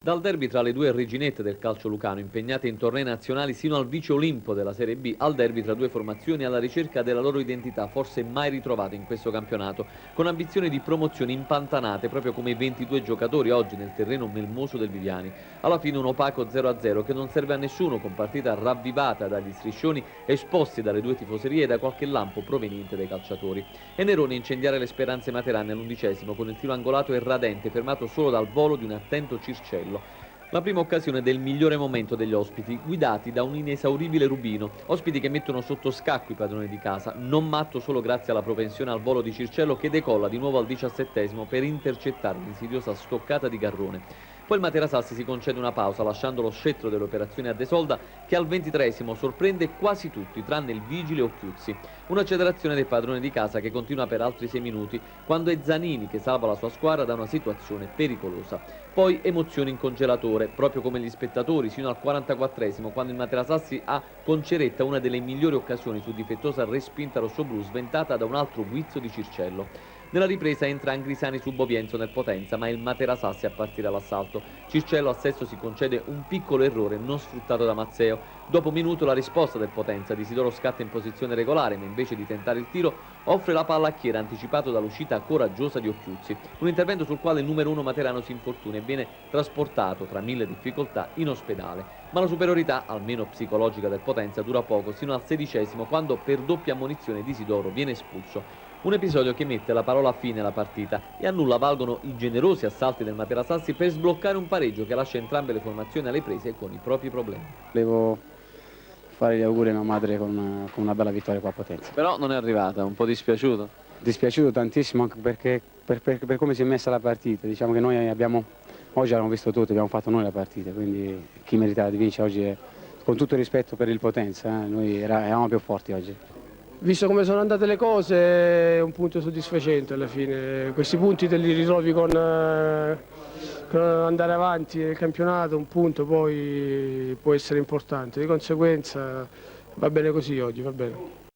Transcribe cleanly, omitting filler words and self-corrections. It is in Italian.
Dal derby tra le due reginette del calcio lucano, impegnate in tornei nazionali sino al vice olimpo della Serie B, al derby tra due formazioni alla ricerca della loro identità, forse mai ritrovata in questo campionato, con ambizioni di promozione impantanate, proprio come i 22 giocatori oggi nel terreno melmoso del Viviani. Alla fine un opaco 0-0 che non serve a nessuno, con partita ravvivata dagli striscioni esposti dalle due tifoserie e da qualche lampo proveniente dai calciatori. E Nerone incendiare le speranze materane all'11° con il tiro angolato e radente, fermato solo dal volo di un attento Circello. La prima occasione del migliore momento degli ospiti, guidati da un inesauribile Rubino. Ospiti che mettono sotto scacco i padroni di casa, non matto solo grazie alla propensione al volo di Circello che decolla di nuovo al 17° per intercettare l'insidiosa stoccata di Garrone. Poi il Materasassi si concede una pausa lasciando lo scettro delle operazioni a De Solda che al 23° sorprende quasi tutti tranne il vigile Occhiuzzi. Un'accelerazione del padrone di casa che continua per altri 6 minuti quando è Zanini che salva la sua squadra da una situazione pericolosa. Poi emozioni in congelatore, proprio come gli spettatori, sino al 44° quando il Materasassi ha con ceretta una delle migliori occasioni su difettosa respinta rossoblù sventata da un altro guizzo di Circello. Nella ripresa entra Angrisani su Bovienzo nel Potenza, ma è il Materasassi a partire all'assalto. Circello a Sesto si concede un piccolo errore non sfruttato da Mazzeo. Dopo un minuto la risposta del Potenza, Disidoro scatta in posizione regolare, ma invece di tentare il tiro offre la palla a Chiera, anticipato dall'uscita coraggiosa di Occhiuzzi. Un intervento sul quale il numero 1 materano si infortuna e viene trasportato, tra mille difficoltà, in ospedale. Ma la superiorità, almeno psicologica, del Potenza dura poco, sino al 16° quando per doppia ammonizione Disidoro viene espulso. Un episodio che mette la parola fine alla partita e a nulla valgono i generosi assalti del Materasassi per sbloccare un pareggio che lascia entrambe le formazioni alle prese con i propri problemi. Volevo fare gli auguri a mia madre con una bella vittoria qua a Potenza. Però non è arrivata, un po' dispiaciuto. Dispiaciuto tantissimo anche perché per come si è messa la partita. Diciamo che noi oggi abbiamo visto tutto, abbiamo fatto noi la partita, quindi chi meritava di vincere oggi è, con tutto il rispetto per il Potenza, noi eravamo più forti oggi. Visto come sono andate le cose è un punto soddisfacente alla fine, questi punti te li risolvi con andare avanti nel campionato, un punto poi può essere importante, di conseguenza va bene così oggi, va bene.